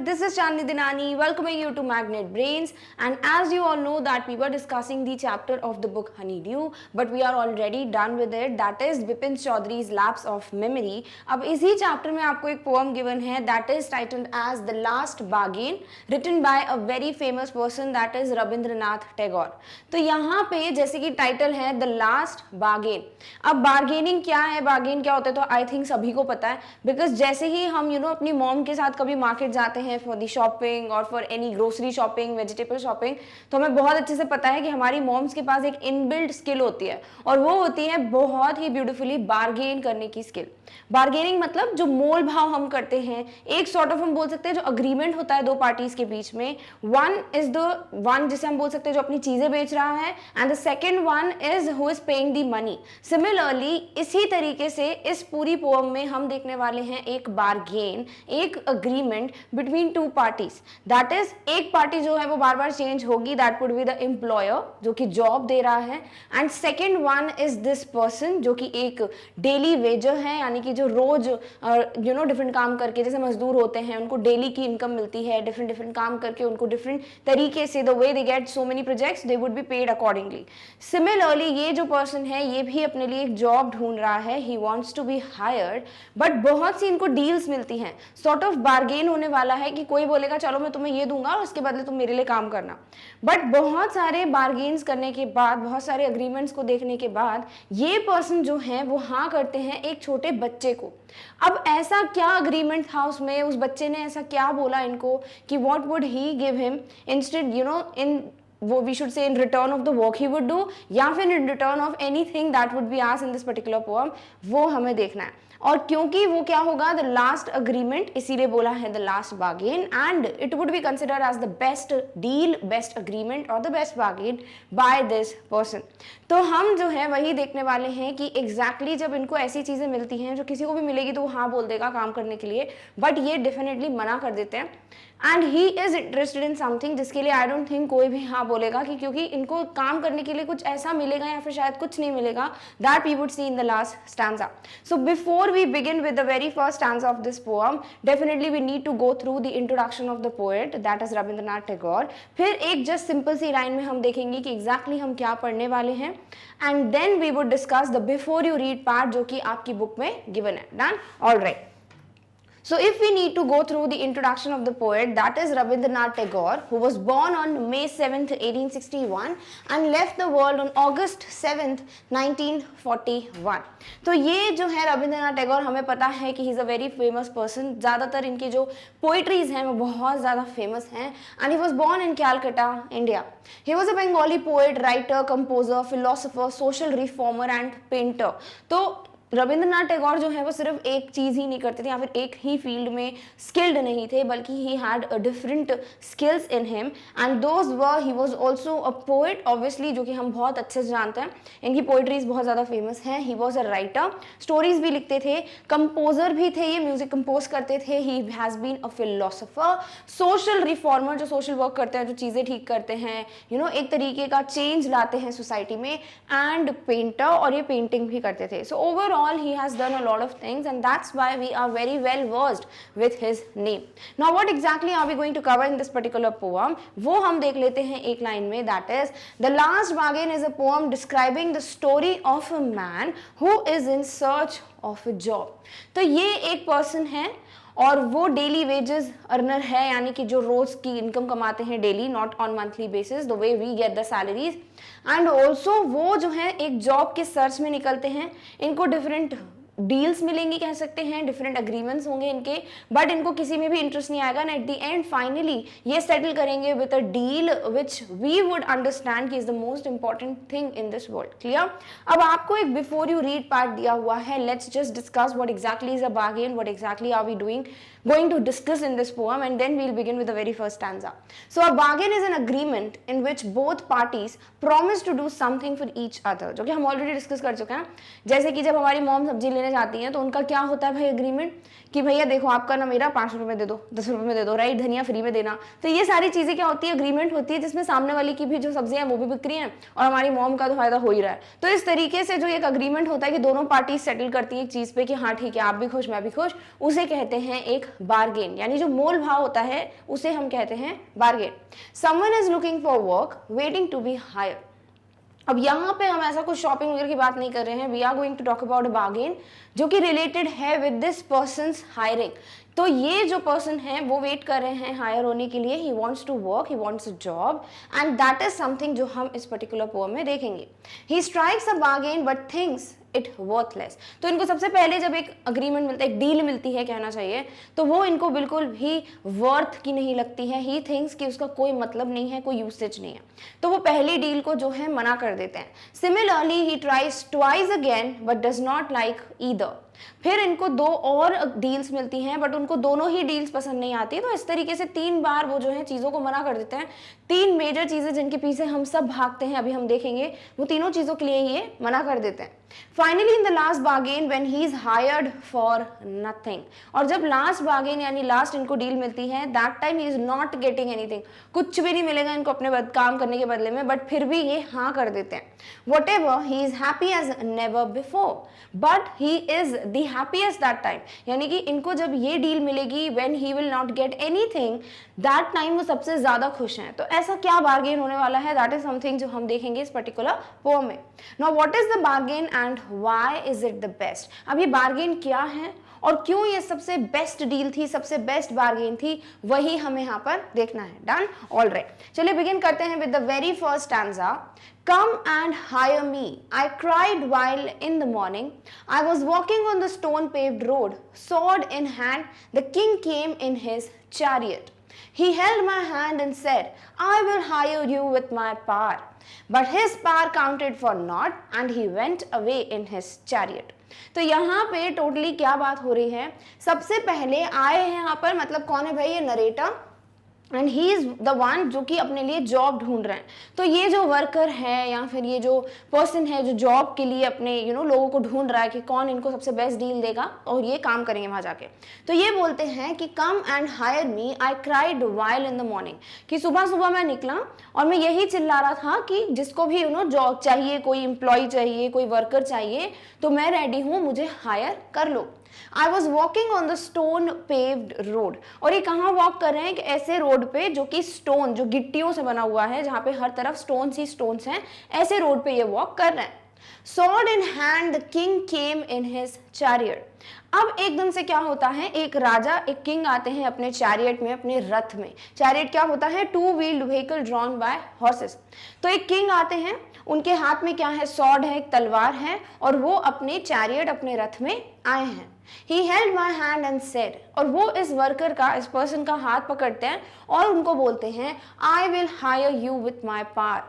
everyone, this is Chandni Dinani welcoming you to Magnet Brains, and as you all know that we were discussing the chapter of the book Honeydew, but we are already done with it, that is Bipin Chaudhary's Lapse of Memory. अब इसी chapter में आपको एक poem given है that is titled as The Last Bargain, written by a very famous person that is Rabindranath Tagore. तो यहाँ पे जैसे कि टाइटल है The Last Bargain. अब बार्गेनिंग क्या है, बार्गेन क्या होता है, तो आई थिंक सभी को पता है, बिकॉज जैसे ही हम अपनी मॉम के साथ कभी मार्केट जाते हैं फॉर दी शॉपिंग और for any grocery shopping, vegetable shopping, तो हमें बहुत अच्छे से पता है कि हमारी मॉम्स के पास एक इनबिल्ट स्किल होती है और वो होती है बहुत ही ब्यूटीफुली बार्गेन करने की स्किल. बार्गेनिंग मतलब जो मोल भाव हम करते हैं, एक सॉर्ट ऑफ हम बोल सकते हैं जो अग्रीमेंट होता है दो पार्टीज के बीच में. वन इज द वन जिसे हम बोल सकते हैं जो अपनी चीजें बेच रहा है, and the second one is who is paying the money. Similarly इसी तरीके से इस पूरी पोएम में हम देखने वाले हैं एक बार्गेन, एक agreement between two parties. That is एक पार्टी जो है वो बार बार चेंज होगी, that would be the employer जो कि जॉब दे रहा है, and second one is this person जो कि एक डेली वेजर है, यानी कि जो रोज डिफरेंट काम करके, जैसे मजदूर होते हैं उनको डेली की इनकम मिलती है, डिफरेंट काम करके उनको डिफरेंट तरीके से the way they get so many projects they would be paid accordingly. Similarly ये जो पर्सन है ये भी अपने लिए एक जॉब ढूंढ रहा है, he wants to be hired, but बहुत सी इनको डील्स मिलती हैं. सॉर्ट ऑफ बार्गेन होने वाला है कि कोई बोलेगा चलो मैं तुम्हें ये दूंगा और उसके बदले तुम मेरे लिए काम करना. बट बहुत सारे बार्गेन्स करने के बाद, बहुत सारे अग्रीमेंट्स को देखने के बाद ये पर्सन जो है वो हाँ करते हैं एक छोटे बच्चे को. अब ऐसा क्या अग्रीमेंट था उसमें, उस बच्चे ने ऐसा क्या बोला इनको कि what would he give him instead in वो we should say in return of the work he would do, या फिर in return of anything that would be asked in this particular poem, वो हमें देखना है. और क्योंकि वो क्या होगा द लास्ट अग्रीमेंट, इसीलिए बोला है the last bargain, and it would be considered as the best deal, best agreement और the best bargain by this person. तो हम जो है वही देखने वाले हैं कि एग्जैक्टली जब इनको ऐसी चीजें मिलती हैं जो किसी को भी मिलेगी तो वो हाँ बोल देगा काम करने के लिए, बट ये डेफिनेटली मना कर देते हैं, and he is interested in something जिसके लिए आई डोंट थिंक कोई भी हाँ बोलेगा कि क्योंकि इनको काम करने के लिए कुछ ऐसा मिलेगा या फिर शायद कुछ नहीं मिलेगा. That we would see in the last stanza. So before we begin with the very first stanza of this poem, definitely we need to go through the introduction of the poet, that is Rabindranath Tagore. फिर एक just simple सी line में हम देखेंगे कि exactly हम क्या पढ़ने वाले हैं, and then we would discuss the before you read part जो कि आपकी बुक में given है. Done? All right. So if we need to go through the introduction of the poet, that is Rabindranath Tagore, who was born on May 7th, 1861 and left the world on August 7th, 1941. तो ये जो है रविंद्रनाथ टैगोर, हमें पता है कि he is a very famous person. ज़्यादातर इनकी जो पोइट्रीज हैं वो बहुत ज़्यादा फेमस हैं, and he was born in Calcutta, India. He was a Bengali poet, writer, composer, philosopher, social reformer and painter. तो रविंद्रनाथ टैगोर जो है वो सिर्फ एक चीज़ ही नहीं करते थे या फिर एक ही फील्ड में स्किल्ड नहीं थे, बल्कि he had different skills in him, and those were he was also a poet obviously, जो कि हम बहुत अच्छे से जानते हैं. इनकी पोइट्रीज बहुत ज़्यादा फेमस हैं. He was a writer, stories भी लिखते थे, कंपोजर भी थे, ये म्यूजिक कंपोज करते थे. He has been a philosopher, social reformer जो सोशल वर्क करते हैं, जो चीज़ें ठीक करते हैं, एक तरीके का चेंज लाते हैं सोसाइटी में, एंड पेंटर, और ये पेंटिंग भी करते थे. So overall he has done a lot of things, and that's why we are very well versed with his name. Now what exactly are we going to cover in this particular poem, वो हम देख लेते हैं एक line में. that is The Last Bargain is a poem describing the story of a man who is in search of a job. तो ये एक पर्सन है और वो डेली वेजेस अर्नर है, यानी कि जो रोज की इनकम कमाते हैं daily, not on monthly basis the way we get the salaries. And also वो जो है एक जॉब के सर्च में निकलते हैं. इनको डिफरेंट डील्स मिलेंगी, कह सकते हैं डिफरेंट अग्रीमेंट्स होंगे इनके, बट इनको किसी में भी इंटरेस्ट नहीं आएगा. And at the end finally ये सेटल करेंगे with a deal which we would understand कि is the most important thing in this world. Clear? अब आपको एक बिफोर यू रीड पार्ट दिया हुआ है. Let's just discuss what exactly is a bargain, what exactly are we going to discuss in this poem, and then we'll begin with the very first stanza. So a bargain is an agreement in which both parties promise to do something for each other, जो कि हम already discuss कर चुके हैं. जैसे कि जब हमारी मॉम सब्जी लेने जाती हैं तो उनका क्या होता है भाई अग्रीमेंट, कि भैया देखो आपका ना मेरा 5 रुपए में दे दो, 10 रुपए में दे दो, राइट, धनिया फ्री में देना. तो ये सारी चीजें क्या होती है, अग्रीमेंट होती है, जिसमें सामने वाली की भी जो सब्जियां वो भी बिक रही हैं और हमारी मॉम का तो फायदा हो ही रहा है. तो इस तरीके से जो एक अग्रीमेंट होता है कि दोनों पार्टी सेटल करती है एक चीज पे कि हाँ ठीक है आप भी खुश मैं भी खुश, उसे कहते हैं एक बार्गेन, यानी जो मोल भाव होता है उसे हम कहते हैं bargain. Someone is looking for work waiting to be hire. अब यहाँ पे हम ऐसा कुछ शॉपिंग वगैरह की बात नहीं कर रहे हैं, we are going to talk about bargain जो कि रिलेटेड है विद दिस पर्सन्स हायरिंग। तो ये जो पर्सन है वो वेट कर रहे हैं हायर होने के लिए, he wants to work, he wants a job, and that is something जो हम इस पर्टिकुलर पोएम में देखेंगे। He strikes a bargain but thinks it worthless. तो इनको सबसे पहले जब एक अग्रीमेंट मिलता है, एक डील मिलती है कहना चाहिए, तो वो इनको बिल्कुल भी वर्थ की नहीं लगती है। ही थिंक्स कि उसका कोई मतलब नहीं है, कोई यूसेज नहीं है, तो वो पहली डील को जो है मना कर देते हैं। Similarly he tries twice again but does not like either. फिर इनको 2 और डील्स मिलती हैं बट उनको दोनों ही डील्स पसंद नहीं आती, तो इस तरीके से 3 बार वो जो है चीज़ों को मना कर देते हैं। 3 मेजर चीज़ें जिनके पीछे हम सब भागते हैं, अभी हम देखेंगे, वो तीनों चीज़ों के लिए ये मना कर देते हैं। Finally in the last bargain when he is hired for nothing, और जब लास्ट बार्गेन यानी लास्ट इनको डील मिलती है, that time he is not getting anything, कुछ भी नहीं मिलेगा इनको अपने काम करने के बदले में, बट फिर भी ये हाँ कर देते हैं। Whatever he is happy as never before but he is the happiest that time, यानी कि इनको जब ये डील मिलेगी when he will not get anything, that time वो सबसे ज्यादा खुश हैं। तो ऐसा क्या बार्गेन होने वाला है, दैट इज समथिंग जो हम देखेंगे इस पर्टिकुलर पोएम में। Now what is the bargain and why is it the best. अब ये बार्गेन क्या है और क्यों ये सबसे बेस्ट डील थी, सबसे बेस्ट बार्गेन थी, वही हमें यहाँ पर देखना है। डन, ऑलराइट, चलिए बिगिन करते हैं with the very first stanza. Come and hire me, I cried while in the morning, I was walking on the stone-paved road, sword in hand, the king came in his chariot. He held my hand and said, I will hire you with my power. But his power counted for naught, and he went away in his chariot. तो यहाँ पे totally क्या बात हो रही है, सबसे पहले आए हैं यहाँ पर, मतलब कौन है भाई, ये narrator, and he is the one जो कि अपने लिए जॉब ढूंढ रहे हैं। तो ये जो वर्कर है या फिर ये जो पर्सन है जो जॉब के लिए अपने लोगों को ढूंढ रहा है कि कौन इनको सबसे बेस्ट डील देगा और ये काम करेंगे वहां जाके, तो ये बोलते हैं कि come and hire me, I cried while in the morning, कि सुबह सुबह मैं निकला और मैं यही चिल्ला रहा था कि जिसको भी जॉब चाहिए, कोई एम्प्लॉय चाहिए, कोई वर्कर चाहिए, तो मैं रेडी हूँ, मुझे हायर कर लो। I was walking on the stone paved road, और ये कहाँ वॉक कर रहे हैं कि ऐसे रोड पे जो कि स्टोन, जो गिट्टियों से बना हुआ है, जहाँ पे हर तरफ स्टोन्स ही स्टोन्स हैं, ऐसे रोड पे ये वॉक कर रहे हैं। Sword in hand, the king came in his chariot. अब एकदम से क्या होता है, एक राजा, एक किंग आते हैं अपने चैरियट में, अपने रथ में। चैरियट क्या होता है, 2 wheeled vehicle drawn by horses. तो एक किंग आते हैं, उनके हाथ में क्या है, सॉर्ड है, एक तलवार है, और वो अपने चैरियट, अपने रथ में आए हैं। He held my hand and said, और वो इस वर्कर का, इस पर्सन का हाथ पकड़ते हैं और उनको बोलते हैं, I will hire you with my power.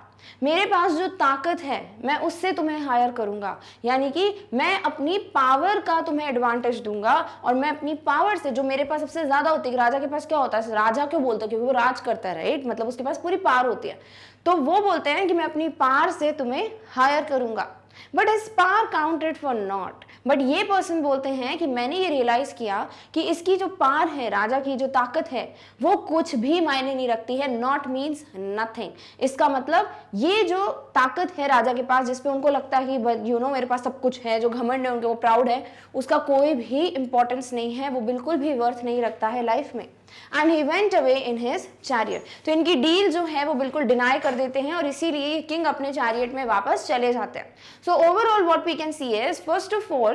मेरे पास जो ताकत है मैं उससे तुम्हें हायर करूंगा, यानी कि मैं अपनी पावर का तुम्हें एडवांटेज दूंगा, और मैं अपनी पावर से, जो मेरे पास सबसे ज्यादा होती है, राजा के पास क्या होता है, राजा क्यों बोलते हैं, क्योंकि वो राज करता है, राइट, मतलब उसके पास पूरी पावर होती है, तो वो बोलते हैं कि मैं अपनी पावर से तुम्हें हायर करूंगा। But his power counted for not, but ये पर्सन बोलते हैं कि मैंने ये रियलाइज किया कि इसकी जो पावर है, राजा की जो ताकत है, वो कुछ भी मायने नहीं रखती है। नॉट मीन्स नथिंग, इसका मतलब ये जो ताकत है राजा के पास, जिसपे उनको लगता है कि मेरे पास सब कुछ है, जो घमंड है उनके, वो प्राउड है, उसका कोई भी इंपॉर्टेंस नहीं है, वो बिल्कुल भी वर्थ नहीं रखता है लाइफ में। And he went away in his chariot, तो इनकी डील जो है वो बिल्कुल डिनाई कर देते हैं, और इसीलिए किंग अपने चैरियट में वापस चले जाते हैं। So overall what we can see is, first of all,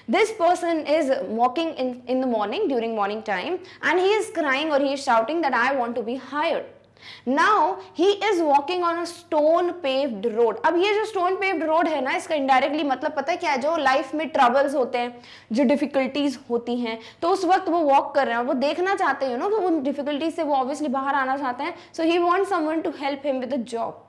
this person is walking in the morning, during morning time, and he is crying or he is shouting that I want to be hired. Now he is walking on a stone paved road. अब ये जो stone paved road है ना, इसका indirectly मतलब पता है क्या है, जो लाइफ में ट्रबल्स होते हैं, जो डिफिकल्टीज होती हैं, तो उस वक्त वो वॉक कर रहे हैं, वो देखना चाहते हैं कि उन डिफिकल्टीज से वो ऑब्वियसली बाहर आना चाहते हैं, so he wants someone to help him with a job.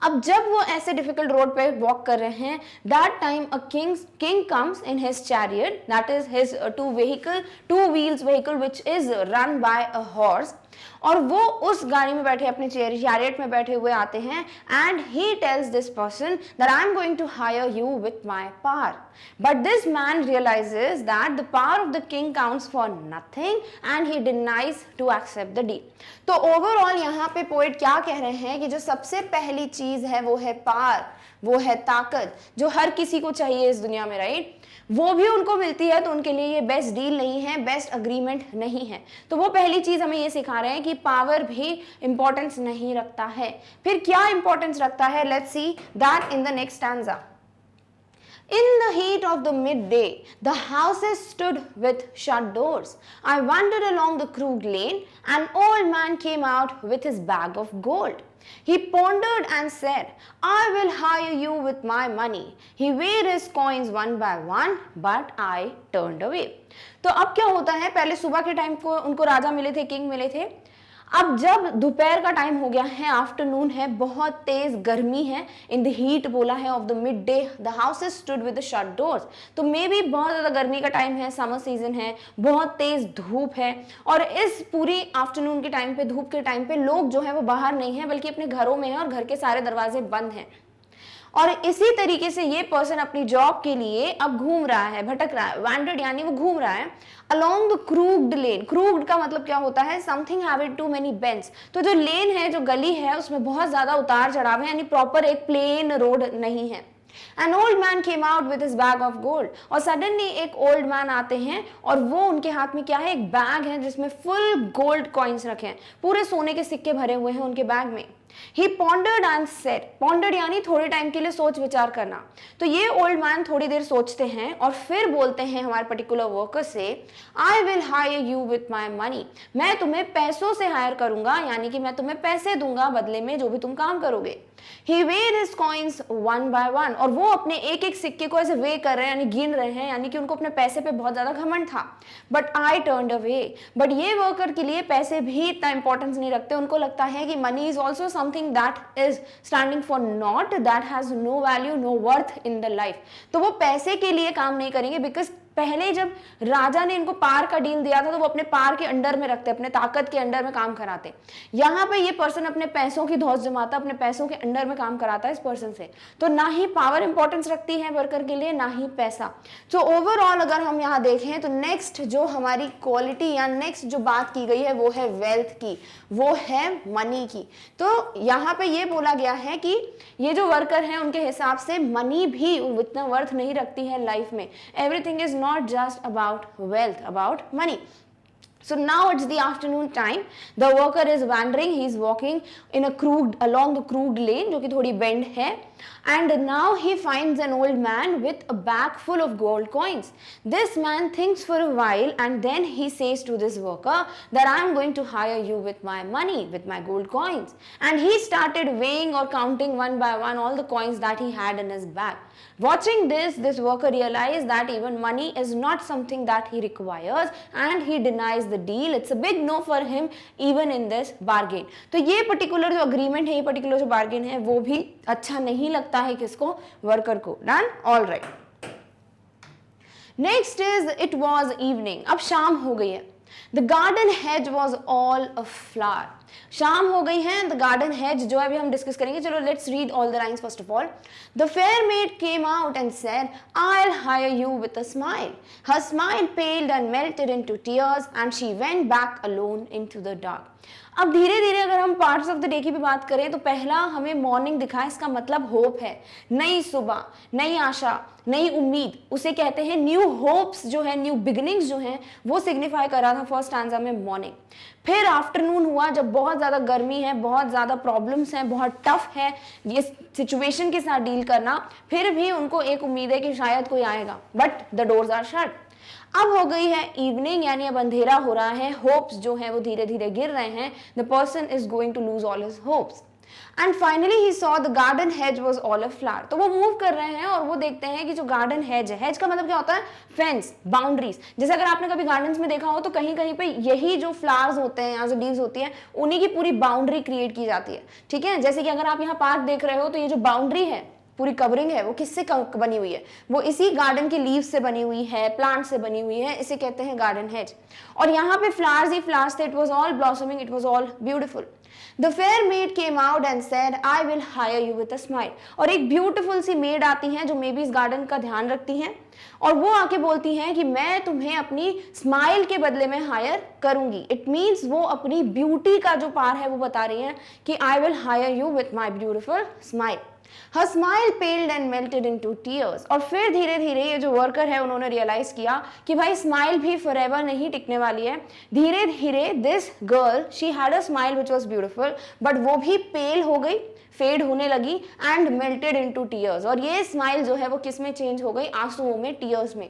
अब जब वो ऐसे डिफिकल्ट रोड पे वॉक कर रहे हैं, that time a king comes in his chariot, that is his two wheels vehicle which is run by a horse, और वो उस गाड़ी में बैठे, अपने चैरियट में बैठे हुए आते हैं, and he tells this person that I am going to hire you with my power, but this man realizes that the power of the king counts for nothing and he denies to accept the deal. तो overall यहाँ पे poet क्या कह रहे हैं कि जो सबसे पहली चीज है वो है पावर, वो है ताकत, जो हर किसी को चाहिए इस दुनिया में, राइट। वो भी उनको मिलती है तो उनके लिए ये बेस्ट डील नहीं है, बेस्ट अग्रीमेंट नहीं है। तो वो पहली चीज हमें ये सिखा रहे हैं कि पावर भी इंपॉर्टेंस नहीं रखता है। फिर क्या इंपॉर्टेंस रखता है, let's see that in the next stanza. In the heat of the midday, the houses stood with shut doors. I wandered along the crooked lane. An old man came out with his bag of gold. He pondered and said, I will hire you with my money. He weighed his coins one by one, but I turned away. तो अब क्या होता है, पहले सुबह के time को उनको राजा मिले थे, किंग मिले थे। अब जब दोपहर का टाइम हो गया है, आफ्टरनून है, बहुत तेज गर्मी है, इन द हीट बोला है of the mid day, the houses stood with the shut doors. तो मे बी बहुत ज़्यादा गर्मी का टाइम है, समर सीजन है, बहुत तेज धूप है, और इस पूरी आफ्टरनून के टाइम पे, धूप के टाइम पे लोग जो है वो बाहर नहीं है बल्कि अपने घरों में है और घर के सारे दरवाजे बंद हैं। और इसी तरीके से ये पर्सन अपनी जॉब के लिए अब घूम रहा है, भटक रहा है, वैंडर्ड यानी वो घूम रहा है along the crooked lane. Crooked का मतलब क्या होता है, something having too many bends. तो जो लेन है, जो गली है, उसमें बहुत ज्यादा उतार चढ़ाव है, यानी प्रॉपर एक प्लेन रोड नहीं है। An old man came out with his bag of gold. और सडनली एक ओल्ड मैन आते हैं और वो उनके हाथ में क्या है, एक बैग है जिसमें फुल गोल्ड कॉइन्स रखे हैं, पूरे सोने के सिक्के भरे हुए हैं उनके बैग में। He pondered and said, pondered यानी थोड़े टाइम के लिए सोच विचार करना। तो ये ओल्ड मैन थोड़ी देर सोचते हैं और फिर बोलते हैं हमारे पर्टिकुलर वर्कर से, I will hire you with my money. मैं तुम्हें पैसों से हायर करूंगा, यानी कि मैं तुम्हें पैसे दूंगा बदले में जो भी तुम काम करोगे। He weighed his coins one by one. और वो अपने एक एक सिक्के को ऐसे वे कर रहे हैं, यानी गिन रहे हैं, यानी कि उनको अपने पैसे पे बहुत ज्यादा घमंड था। But I turned away. But ये वर्कर के लिए पैसे भी इतना इंपॉर्टेंस नहीं रखते, उनको लगता है कि money is also something that is standing for naught, that has no value, no worth in the life. तो वो पैसे के लिए काम नहीं करेंगे, बिकॉज पहले जब राजा ने इनको पार का डील दिया था तो वो अपने पार के अंडर में रखते, अपने ताकत के अंडर में काम कराते। यहाँ पे ये पर्सन अपने पैसों की धौंस जमाता, अपने पैसों के अंडर में काम कराता है इस पर्सन से। तो ना ही पावर इंपॉर्टेंस रखती है वर्कर के लिए, ना ही पैसा। तो ओवरऑल अगर हम यहाँ देखें तो नेक्स्ट जो हमारी क्वालिटी या नेक्स्ट जो बात की गई है वो है वेल्थ की, वो है मनी की। तो यहाँ पे ये बोला गया है कि ये जो वर्कर हैं उनके हिसाब से मनी भी उतना वर्थ नहीं रखती है लाइफ में। Everything is not just about wealth, about money. So now it's the afternoon time. The worker is wandering. He is walking in along the crooked lane, जो कि थोड़ी bend है. And now he finds an old man with a bag full of gold coins. This man thinks for a while and then he says to this worker that I am going to hire you with my money, with my gold coins. And he started weighing or counting one by one all the coins that he had in his bag. Watching this worker realized that even money is not something that he requires and he denies the deal. It's a big no for him even in this bargain. तो ये particular जो agreement है, ये particular जो bargain है, वो भी अच्छा नहीं लगता है किसको, वर्कर को। Done? All right. Next is it was evening. अब शाम हो गई है। The garden hedge was all aflower. शाम हो गई है, द गार्डन हेज जो है अभी हम डिस्कस करेंगे। चलो let's read all the lines first of all. The fair made came out and said I will hire you with a smile. Her smile पेल्ड and melted into tears and she went back alone into the dark. अब धीरे धीरे अगर हम parts of the day की भी बात करें तो पहला हमें मॉर्निंग दिखा है, इसका मतलब होप है, नई सुबह, नई आशा, नई उम्मीद, उसे कहते हैं न्यू होप्स जो है, न्यू बिगिनिंग्स जो हैं, वो सिग्निफाई कर रहा था फर्स्ट स्टैंजा में मॉर्निंग। फिर आफ्टरनून हुआ जब बहुत ज़्यादा गर्मी है, बहुत ज़्यादा प्रॉब्लम्स हैं, बहुत टफ है ये सिचुएशन के साथ डील करना, फिर भी उनको एक उम्मीद है कि शायद कोई आएगा, but the doors are shut. अब हो गई है इवनिंग, यानी अब अंधेरा हो रहा है, होप्स जो हैं वो धीरे धीरे गिर रहे हैं, the person is going to lose all his hopes. And finally he saw the garden hedge was all a flower. तो वो मूव कर रहे हैं और वो देखते हैं कि जो गार्डन हेज है, हेज का मतलब क्या होता है, फेंस, बाउंड्रीज। जैसे अगर आपने कभी गार्डन्स में देखा हो तो कहीं कहीं पे यही जो फ्लावर्स होते हैं या जो लीव्स होती हैं उन्हीं की पूरी बाउंड्री क्रिएट की जाती है, ठीक है। जैसे कि अगर आप यहाँ पार्क देख रहे हो तो ये जो बाउंड्री है, पूरी कवरिंग है, वो किससे बनी हुई है, वो इसी गार्डन के लीव्स से बनी हुई है, प्लांट से बनी हुई है, इसे कहते हैं गार्डन हेज। और यहाँ पे फ्लावर्स ही फ्लावर्स थे, it was all blossoming, it was all beautiful. The fair maid came out and said, I will hire you with a smile. और एक ब्यूटीफुल सी मेड आती हैं जो मे बी इस गार्डन का ध्यान रखती हैं और वो आके बोलती हैं कि मैं तुम्हें अपनी स्माइल के बदले में हायर करूंगी। इट मीन्स वो अपनी ब्यूटी का जो पार है वो बता रही हैं कि I will hire you with my beautiful smile. Her smile paled and melted into tears. और फिर धीरे धीरे ये जो वर्कर है उन्होंने रियलाइज किया कि भाई स्माइल भी फॉरएवर नहीं टिकने वाली है. धीरे धीरे this girl she had a smile which was beautiful, but वो भी पेल हो गई, फेड होने लगी एंड मेल्टेड इनटू टीयर्स. और ये स्माइल जो है वो किस में चेंज हो गई, आंसुओं में, टीयर्स में.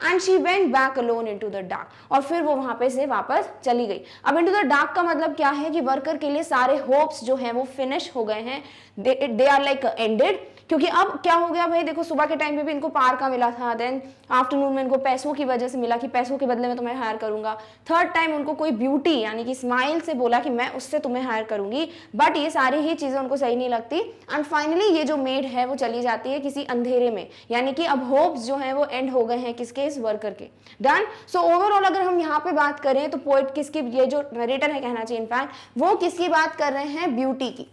And she went back alone into the dark. और फिर वो वहां पे से वापस चली गई. अब इनटू द डार्क का मतलब क्या है कि वर्कर के लिए सारे होप्स जो हैं वो फिनिश हो गए हैं, दे आर लाइक एंडेड. क्योंकि अब क्या हो गया भाई, देखो सुबह के टाइम पे भी इनको पार का मिला था, देन आफ्टरनून में इनको पैसों की वजह से मिला कि पैसों के बदले में तुम्हें हायर करूंगा. थर्ड टाइम उनको कोई ब्यूटी यानी कि स्माइल से बोला कि मैं उससे तुम्हें हायर करूंगी, बट ये सारी ही चीजें उनको सही नहीं लगती. एंड फाइनली ये जो मेड है वो चली जाती है किसी अंधेरे में, यानी कि अब होप्स जो है वो एंड हो गए हैं किसके, इस वर्कर के. डन. सो ओवरऑल अगर हम यहाँ पे बात करें तो पोएट किसकी, ये जो नरेटर है कहना चाहिए इनफैक्ट, वो किसकी बात कर रहे हैं, ब्यूटी की.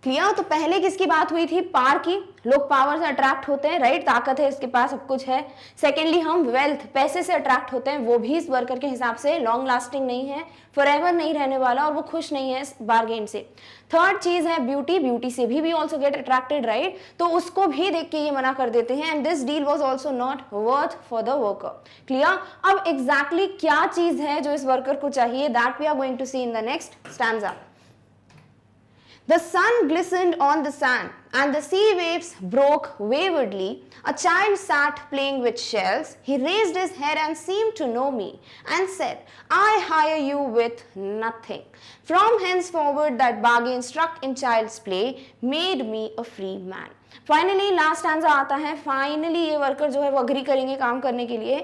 क्लियर. तो पहले किसकी बात हुई थी, पार की. लोग पावर से अट्रैक्ट होते हैं, राइट, ताकत है इसके पास, सब कुछ है. सेकेंडली हम वेल्थ, पैसे से अट्रैक्ट होते हैं, वो भी इस वर्कर के हिसाब से लॉन्ग लास्टिंग नहीं है, फॉरएवर नहीं रहने वाला, और वो खुश नहीं है इस बार्गेन से. थर्ड चीज है ब्यूटी. ब्यूटी से भी ऑल्सो गेट अट्रैक्टेड, राइट. तो उसको भी देख के ये मना कर देते हैं. And this deal was also not worth for the worker. Clear. अब एग्जैक्टली क्या चीज है जो इस वर्कर को चाहिए, that we are going to see in the next stanza. The sun glistened on the sand, and the sea waves broke waywardly. A child sat playing with shells. He raised his head and seemed to know me, and said, I hire you with nothing. From henceforward that bargain struck in child's play made me a free man. Finally, last stanza आता है. Finally ये worker जो है वो agree करेंगे काम करने के लिए.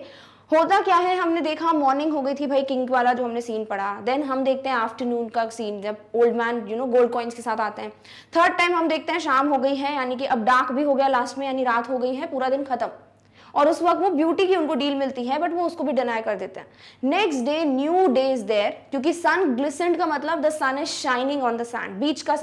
होता क्या है, हमने देखा मॉर्निंग हो गई थी भाई, किंग वाला जो हमने सीन पढ़ा. देन हम देखते हैं आफ्टरनून का सीन, जब ओल्ड मैन गोल्ड कॉइन्स के साथ आते हैं. थर्ड टाइम हम देखते हैं शाम हो गई है, यानी कि अब डार्क भी हो गया लास्ट में, यानी रात हो गई है, पूरा दिन खत्म. और उस वक्त वो ब्यूटी की उनको डील मिलती है, बट वो उसको भी डिनाई कर देते हैं. Next day new day is there, क्योंकि सन ग्लिसेंड का मतलब the sun is shining on the sand, beach का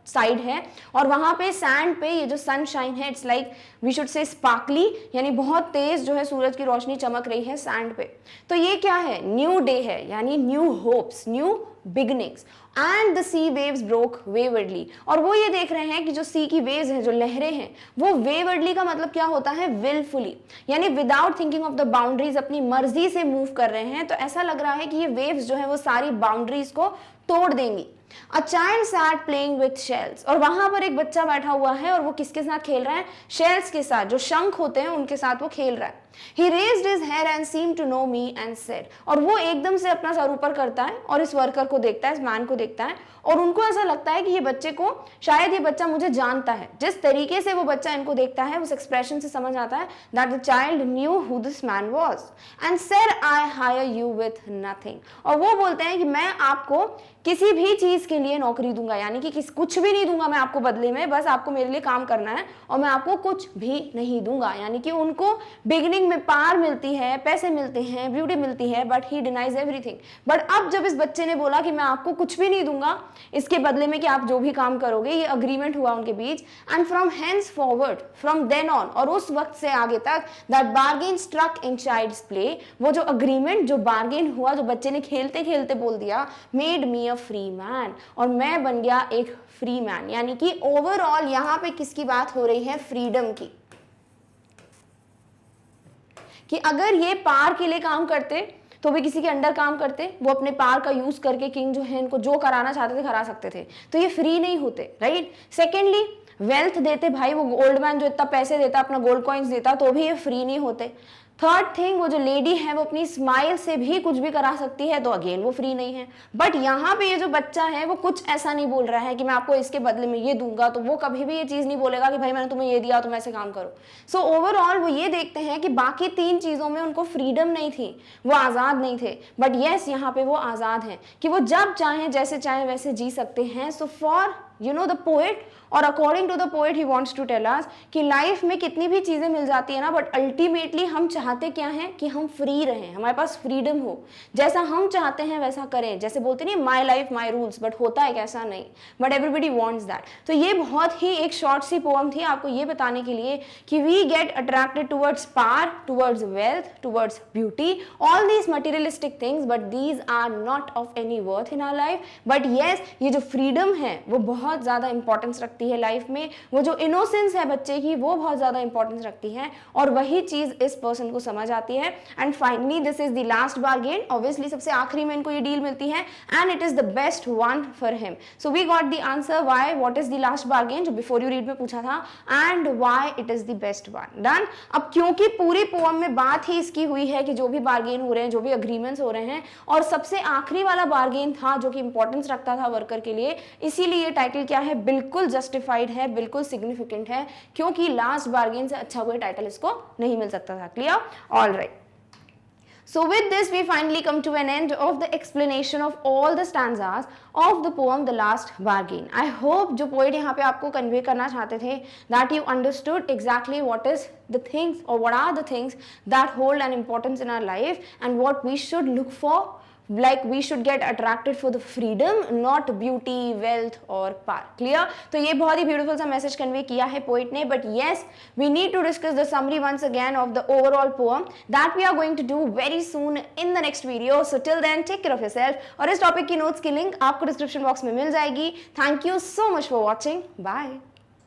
साइड है, और वहां पे सैंड पे ये जो सनशाइन है, it's like we should say sparkly, यानी बहुत तेज जो है सूरज की रोशनी चमक रही है सैंड पे. तो ये क्या है, न्यू डे है, यानी new hopes, new beginnings. And the sea waves broke waywardly. और वो ये देख रहे हैं कि जो सी की वेव्स हैं, जो लहरें हैं, वो वेवर्डली का मतलब क्या होता है, विलफुली, यानी without thinking of the boundaries, अपनी मर्जी से मूव कर रहे हैं. तो ऐसा लग रहा है कि ये वेव्स जो है वो सारी बाउंड्रीज को तोड़ देंगी. A child sat playing with shells. और वहां पर एक बच्चा बैठा हुआ है, और वो किसके साथ खेल रहा है, शेल्स के साथ, जो शंख होते हैं उनके साथ वो खेल रहा है. He raised his hair and seemed to know me and said. और वो एकदम से अपना सर ऊपर करता है और इस वर्कर को देखता है, इस मैन को देखता है, और उनको ऐसा लगता है कि ये बच्चे को, शायद ये बच्चा मुझे जानता है. जिस तरीके से वो बच्चा इनको देखता है, उस एक्सप्रेशन से समझ आता है that the child knew who this man was and said I hire you with nothing. और वो बोलते हैं कि मैं आपको किसी भी चीज के लिए नौकरी दूंगा, यानी कि कुछ भी नहीं दूंगा मैं आपको बदले में, बस आपको मेरे लिए काम करना है, और मैं आपको कुछ भी नहीं दूंगा. यानी कि उनको बिगिनिंग में पार मिलती है, पैसे मिलते हैं, ब्यूटी मिलती है, but he denies everything. But अब जब इस बच्चे ने बोला कि मैं आपको कुछ भी नहीं दूंगा इसके बदले में कि आप जो भी काम करोगे, ये अग्रीमेंट हुआ उनके बीच. And from hence forward, from then on, और उस वक्त से आगे तक, that bargain struck in child's play, वो जो अग्रीमेंट, जो बार्गेन हुआ, जो बच्चे ने खेलते खेलते बोल दिया, made me a free man, और मैं बन गया एक फ्री मैन. यानी कि ओवरऑल यहाँ पे किसकी बात हो रही है, फ्रीडम की. कि अगर ये पार के लिए काम करते तो भी किसी के अंडर काम करते, वो अपने पार का यूज करके किंग जो है इनको जो कराना चाहते थे करा सकते थे, तो ये फ्री नहीं होते, राइट. सेकेंडली वेल्थ देते भाई, वो ओल्ड मैन जो इतना पैसे देता, अपना गोल्ड कॉइन्स देता, तो भी ये फ्री नहीं होते. थर्ड थिंग, वो जो लेडी है वो अपनी स्माइल से भी कुछ भी करा सकती है, तो अगेन वो फ्री नहीं है. बट यहाँ पे ये जो बच्चा है वो कुछ ऐसा नहीं बोल रहा है कि मैं आपको इसके बदले में ये दूंगा, तो वो कभी भी ये चीज नहीं बोलेगा कि भाई मैंने तुम्हें ये दिया तुम ऐसे काम करो. सो ओवरऑल वो ये देखते हैं कि बाकी तीन चीजों में उनको फ्रीडम नहीं थी, वो आजाद नहीं थे, बट यस यहाँ पे वो आजाद हैं कि वो जब चाहें जैसे चाहें वैसे जी सकते हैं. सो फॉर द पोएट, और according to the poet he wants to tell us कि लाइफ में कितनी भी चीजें मिल जाती है ना, बट अल्टीमेटली हम चाहते क्या हैं कि हम फ्री रहें, हमारे पास फ्रीडम हो, जैसा हम चाहते हैं वैसा करें. जैसे बोलते नहीं my life my rules, but होता है कैसा नहीं, बट एवरीबडी वांट्स दैट. तो ये बहुत ही एक शॉर्ट सी पोएम थी आपको ये बताने के लिए कि we get attracted towards power, towards wealth, towards beauty, all these materialistic things, but these are not of any worth in our life. But yes, ये जो फ्रीडम है वो बहुत बहुत ज़्यादा इंपॉर्टेंस रखती है लाइफ में, वो जो इनोसेंस है बच्चे की वो बहुत ज़्यादा इंपॉर्टेंस रखती है, और वही चीज़ इस पर्सन को समझ आती है। And finally this is the last bargain, obviously सबसे आखिरी में इनको ये डील मिलती है, and it is the best one for him. So we got the answer why, what is the last bargain जो बिफोर यू रीड में पूछा था, and why it is the best one. Done. अब क्योंकि पूरी poem में बात ही इसकी हुई है कि जो भी बार्गेन हो रहे हैं, जो भी अग्रीमेंट्स हो रहे हैं, और सबसे आखिरी वाला बार्गेन था जो कि इंपॉर्टेंस रखता था वर्कर के लिए, इसीलिए ये टाइटल क्या है, बिल्कुल जस्टिफाइड है, बिल्कुल सिग्निफिकेंट है, क्योंकि लास्ट बार्गेन से अच्छा कोई टाइटल इसको नहीं मिल सकता था। Clear? All right. So with this we finally come to an end of the explanation of all the stanzas of the poem The Last Bargain. I hope जो poet यहाँ पे आपको convey करना चाहते थे that you understood exactly what is the things or what are the things that hold an importance in our life and what we should look for. Like we should get attracted for the freedom, not beauty, wealth or power. Clear? तो ये बहुत ही beautiful सा message convey किया है poet ने, but yes, we need to discuss the summary once again of the overall poem that we are going to do very soon in the next video. So till then, take care of yourself. और इस topic की notes की link आपको description box में मिल जाएगी. Thank you so much for watching. Bye.